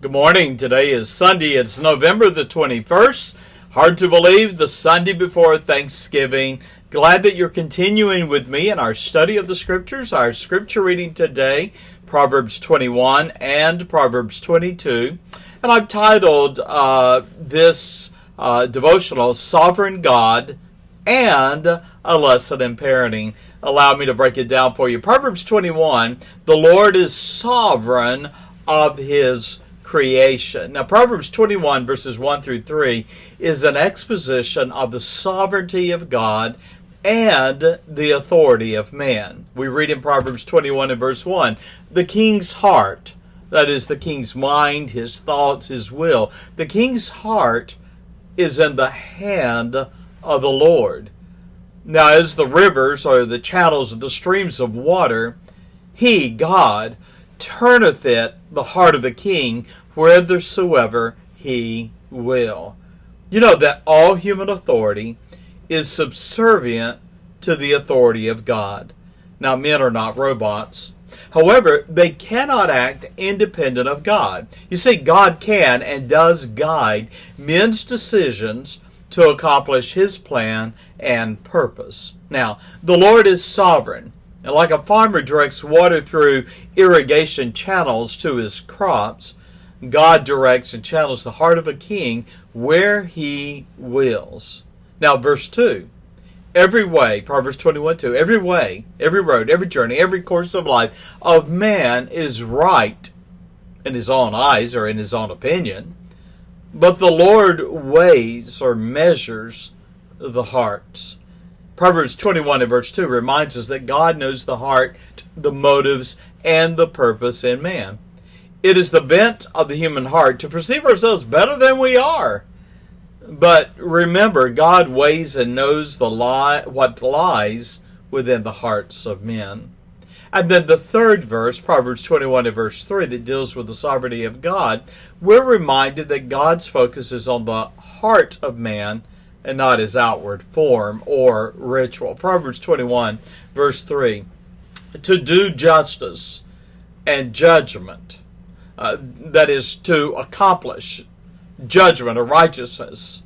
Good morning. Today is Sunday. It's November the 21st. Hard to believe, the Sunday before Thanksgiving. Glad that you're continuing with me in our study of the Scriptures. Our Scripture reading today, Proverbs 21 and Proverbs 22. And I've titled this devotional, Sovereign God and a Lesson in Parenting. Allow me to break it down for you. Proverbs 21, the Lord is sovereign of His creation. Now, Proverbs 21, verses 1 through 3, is an exposition of the sovereignty of God and the authority of man. We read in Proverbs 21 and verse 1, the king's heart, that is, the king's mind, his thoughts, his will. The king's heart is in the hand of the Lord. Now, as the rivers or the channels of the streams of water, He, God, turneth it, the heart of the king, whithersoever He will. You know that all human authority is subservient to the authority of God. Now, men are not robots. However, they cannot act independent of God. You see, God can and does guide men's decisions to accomplish His plan and purpose. Now, the Lord is sovereign. And like a farmer directs water through irrigation channels to his crops, God directs and channels the heart of a king where He wills. Now, verse 2. Every way, Proverbs 21:2, every way, every road, every journey, every course of life of man is right in his own eyes or in his own opinion, but the Lord weighs or measures the hearts. Proverbs 21 and verse 2 reminds us that God knows the heart, the motives, and the purpose in man. It is the bent of the human heart to perceive ourselves better than we are. But remember, God weighs and knows what lies within the hearts of men. And then the third verse, Proverbs 21 and verse 3, that deals with the sovereignty of God, we're reminded that God's focus is on the heart of man and not his outward form or ritual. Proverbs 21, verse 3, to do justice and judgment, that is, to accomplish judgment or righteousness,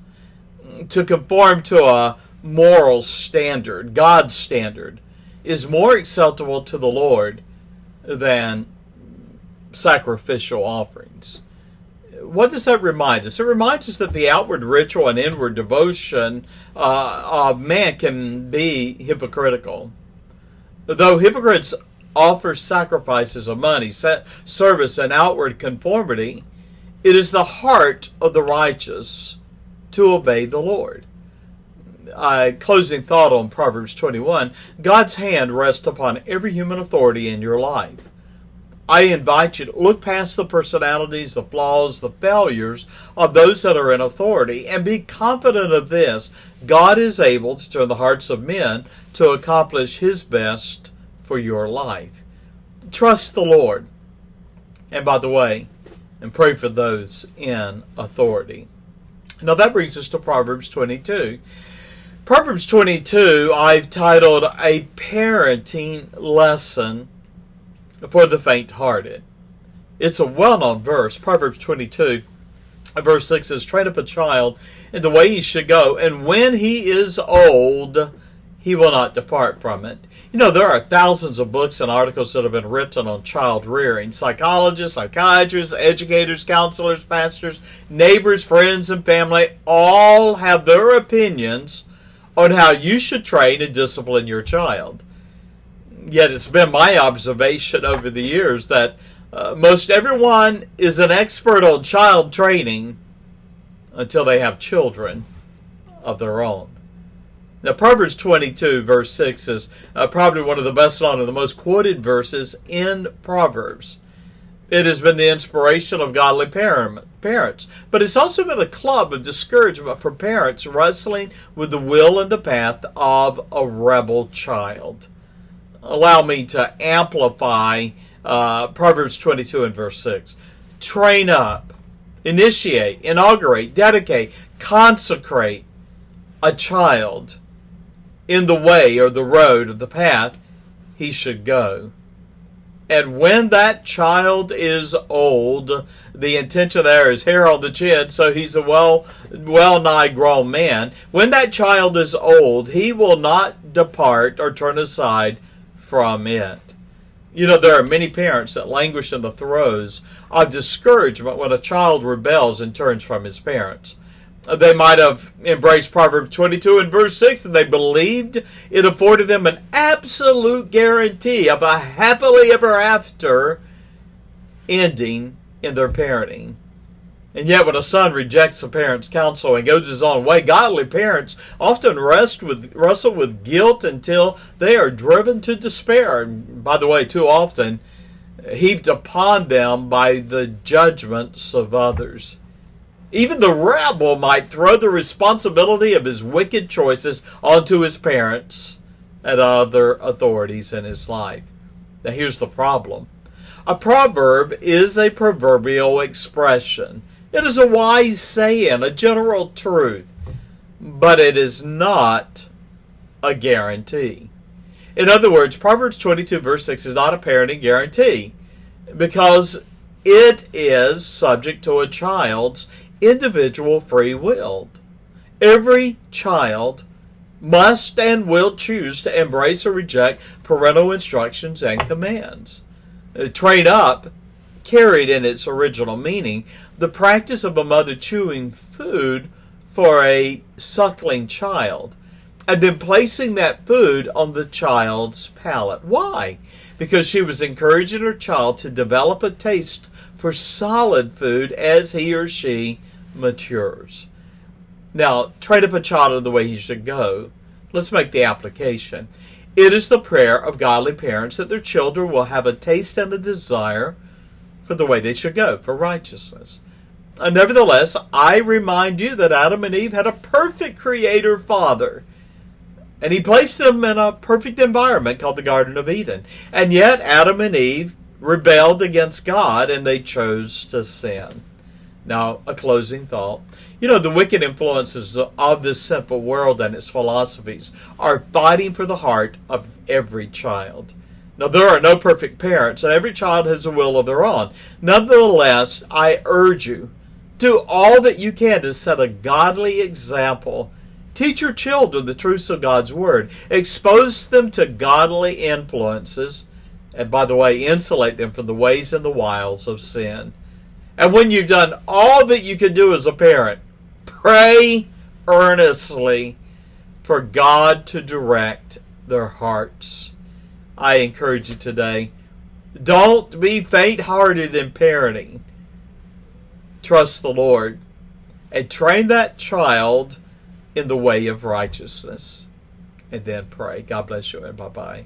to conform to a moral standard, God's standard, is more acceptable to the Lord than sacrificial offerings. What does that remind us? It reminds us that the outward ritual and inward devotion of man can be hypocritical. Though hypocrites offer sacrifices of money, service, and outward conformity, it is the heart of the righteous to obey the Lord. Closing thought on Proverbs 21, God's hand rests upon every human authority in your life. I invite you to look past the personalities, the flaws, the failures of those that are in authority and be confident of this. God is able to turn the hearts of men to accomplish His best for your life. Trust the Lord. And by the way, and pray for those in authority. Now that brings us to Proverbs 22. Proverbs 22 I've titled A Parenting Lesson for the Fainthearted. It's a well-known verse. Proverbs 22, verse 6 says, train up a child in the way he should go, and when he is old, he will not depart from it. You know, there are thousands of books and articles that have been written on child rearing. Psychologists, psychiatrists, educators, counselors, pastors, neighbors, friends, and family all have their opinions on how you should train and discipline your child. Yet it's been my observation over the years that most everyone is an expert on child training until they have children of their own. Now, Proverbs 22, verse 6 is probably one of the best known and the most quoted verses in Proverbs. It has been the inspiration of godly parents, but it's also been a club of discouragement for parents wrestling with the will and the path of a rebel child. Allow me to amplify Proverbs 22 and verse 6. Train up, initiate, inaugurate, dedicate, consecrate a child in the way or the road or the path he should go. And when that child is old, the intention there is hair on the chin, so he's a well nigh grown man. When that child is old, he will not depart or turn aside from it. You know, there are many parents that languish in the throes of discouragement when a child rebels and turns from his parents. They might have embraced Proverbs 22 and verse 6, and they believed it afforded them an absolute guarantee of a happily ever after ending in their parenting. And yet when a son rejects a parent's counsel and goes his own way, godly parents often wrestle with guilt until they are driven to despair. And by the way, too often heaped upon them by the judgments of others. Even the rebel might throw the responsibility of his wicked choices onto his parents and other authorities in his life. Now here's the problem. A proverb is a proverbial expression. It is a wise saying, a general truth, but it is not a guarantee. In other words, Proverbs 22 verse 6 is not a parenting guarantee because it is subject to a child's individual free will. Every child must and will choose to embrace or reject parental instructions and commands. Train up carried in its original meaning the practice of a mother chewing food for a suckling child and then placing that food on the child's palate. Why? Because she was encouraging her child to develop a taste for solid food as he or she matures. Now, train up a child in the way he should go. Let's make the application. It is the prayer of godly parents that their children will have a taste and a desire for the way they should go, for righteousness. Nevertheless, I remind you that Adam and Eve had a perfect creator father, and he placed them in a perfect environment called the Garden of Eden. And yet Adam and Eve rebelled against God, and they chose to sin. Now, a closing thought. You know, the wicked influences of this sinful world and its philosophies are fighting for the heart of every child. Now, there are no perfect parents, and every child has a will of their own. Nonetheless, I urge you, do all that you can to set a godly example. Teach your children the truths of God's Word. Expose them to godly influences, and by the way, insulate them from the ways and the wiles of sin. And when you've done all that you can do as a parent, pray earnestly for God to direct their hearts. I encourage you today, don't be faint-hearted in parenting. Trust the Lord and train that child in the way of righteousness. And then pray. God bless you and bye-bye.